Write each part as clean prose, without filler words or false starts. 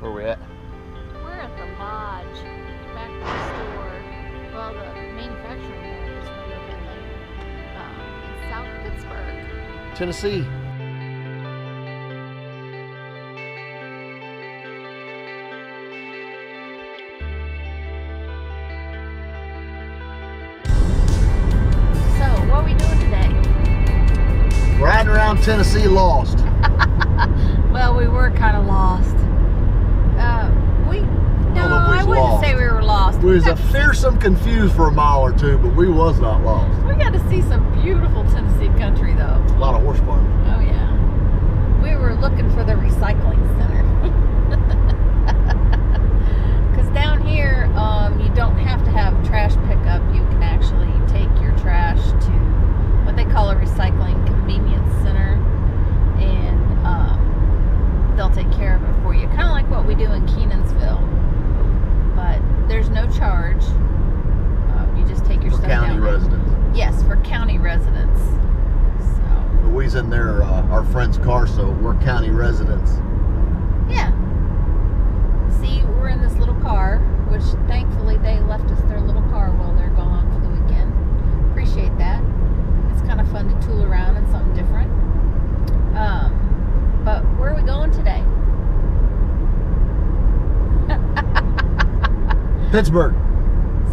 Where we at? We're at the Lodge, factory store. Well, the manufacturing area is right over there in South Pittsburg, Tennessee. So, what are we doing today? Riding around Tennessee lost. Well, we were kind of lost. I wouldn't say we were lost. We was a fearsome confused for a mile or two, but we was not lost. We got to see some beautiful Tennessee country, though. A lot of horse farming. Oh yeah. We were looking for the recycling center. Because down here, you don't have to have trash pickup. You can actually take your trash to what they call a recycling convenience center, and they'll take care of it for you. Kind of like what we do in Kenansville. But there's no charge. You just take your stuff down. For county residents. Yes, for county residents. So. But we's in there, our friend's car, so we're county residents. Yeah. See, we're in this little car, which thankfully they left us their little car while they're gone for the weekend. Appreciate that. It's kind of fun to tool around in something different. But where are we going today? Pittsburg.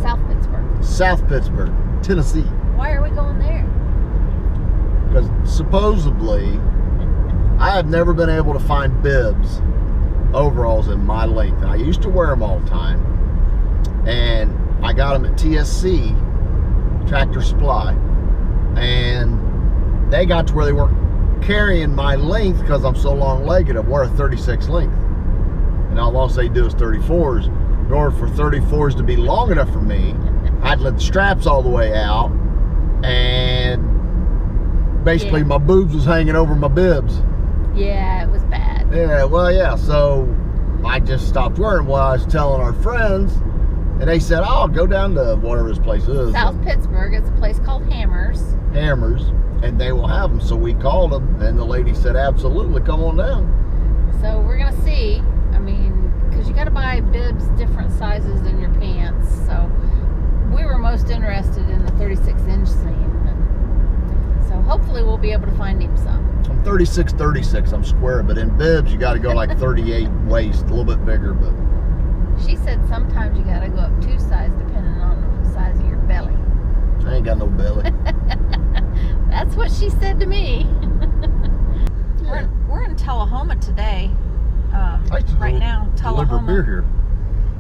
South Pittsburg. South Pittsburg, Tennessee. Why are we going there? Because supposedly, I have never been able to find bibs, overalls in my length. And I used to wear them all the time. And I got them at TSC, Tractor Supply. And they got to where they weren't carrying my length because I'm so long-legged. I wear a 36 length. And all they do is 34s. In order for 34s to be long enough for me, I'd let the straps all the way out, and basically my boobs was hanging over my bibs. Yeah, it was bad. Yeah, well, yeah, so I just stopped wearing them while I was telling our friends, and they said, oh, go down to whatever this place is. South Pittsburg, it's a place called Hammers. Hammers, and they will have them. So we called them, and the lady said, absolutely, come on down. So we're going to see, I mean, because you got to buy bibs different sizes than your pants. So we were most interested in the 36-inch seam. So hopefully we'll be able to find him some. I'm 36, I'm square, but in bibs you got to go like 38 waist, a little bit bigger. But she said sometimes you got to go up 2 sizes depending on the size of your belly. I ain't got no belly. That's what she said to me. We're in Tullahoma today. Right now, Tullahoma. Beer here.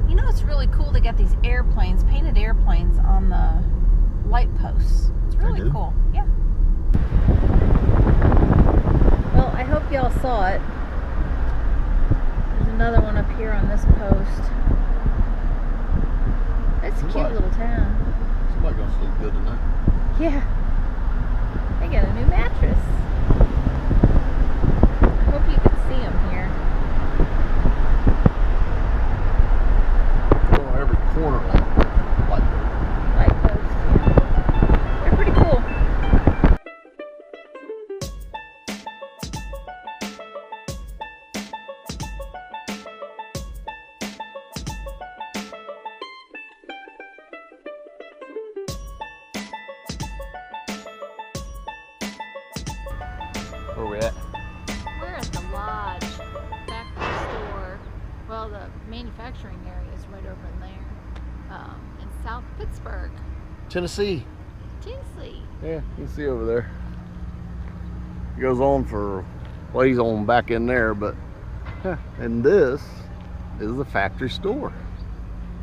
You know, it's really cool. They got these airplanes, painted airplanes on the light posts. It's really cool. Yeah. Well, I hope y'all saw it. There's another one up here on this post. It's a cute little town. Somebody gonna sleep good tonight. Yeah. They got a new mattress. I hope you can see them here. Every corner light post, yeah. They're pretty cool. Where are we at? We're at the Lodge, factory store. Well, the manufacturing area is right over in there. In South Pittsburg, Tennessee. Tennessee. Yeah, you can see over there. It goes on for, well, he's on back in there, but, yeah. And this is the factory store.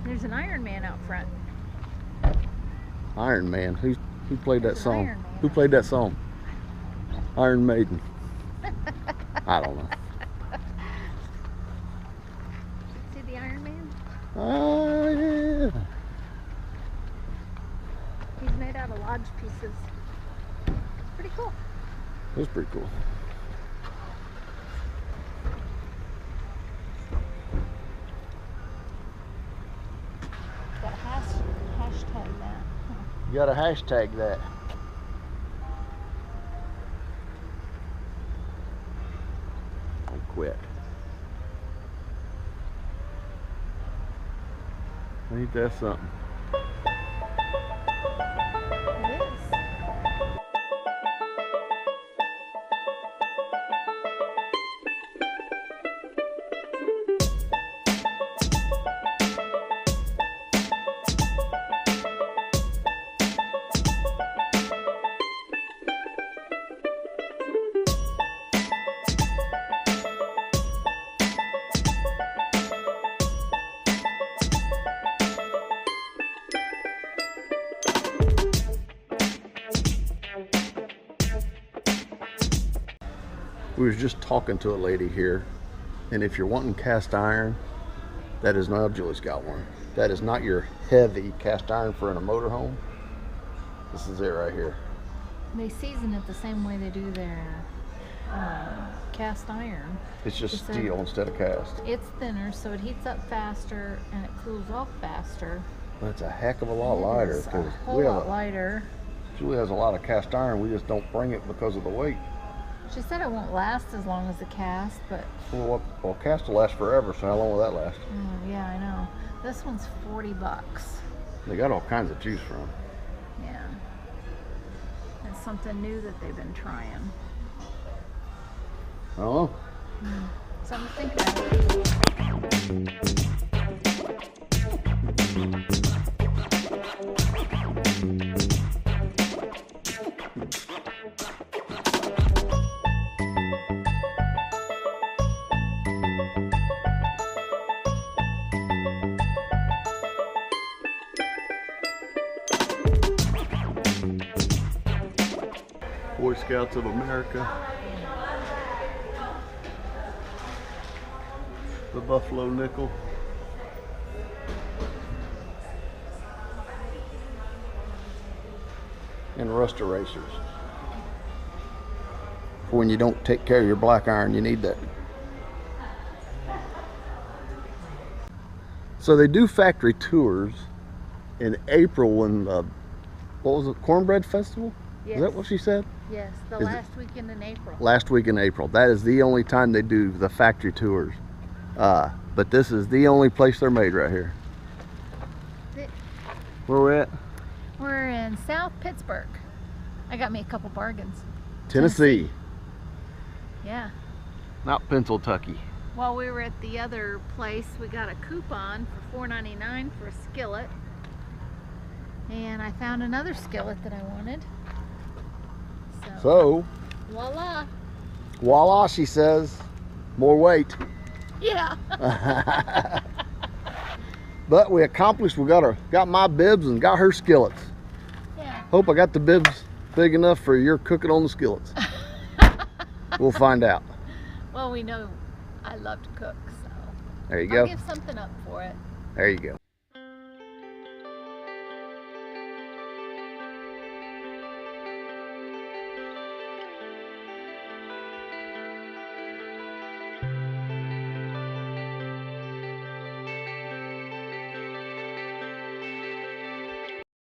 There's an Iron Man out front. Iron Man. Who played that song? Iron Man. Who played that song? Iron Maiden. I don't know. See the Iron Man? Oh, yeah. He's made out of Lodge pieces. Pretty cool. That's pretty cool. Got a hashtag that. You gotta hashtag that. I quit. Ain't that something? It is. We was just talking to a lady here, and if you're wanting cast iron, that is not, Julie's got one. That is not your heavy cast iron for in a motorhome. This is it right here. They season it the same way they do their cast iron. It's just It's steel instead of cast. It's thinner, so it heats up faster and it cools off faster. That's a heck of a lot lighter, It's a because whole lot lighter. Julie has a lot of cast iron. We just don't bring it because of the weight. She said it won't last as long as the cast, but Well, cast will last forever, so how long will that last? yeah, I know. This one's $40. They got all kinds of juice from. Yeah. It's something new that they've been trying. I don't know. Something to think about. Boy Scouts of America. The Buffalo Nickel. And rust erasers. For when you don't take care of your black iron, you need that. So they do factory tours in April when the, what was it, Cornbread Festival? Yes. Is that what she said? Yes, the Is it- last weekend in April. Last week in April. That is the only time they do the factory tours. But this is the only place they're made right here. Where we at? We're in South Pittsburg. I got me a couple bargains. Tennessee. Yeah. Not Pennsylvania. While we were at the other place, we got a coupon for $4.99 for a skillet. And I found another skillet that I wanted. So, Voila. voila, she says. More weight. Yeah. But we accomplished, we got my bibs and got her skillets. Yeah. Hope I got the bibs big enough for your cooking on the skillets. We'll find out. Well, we know I love to cook, so There you I'll go. give something up for it. There you go.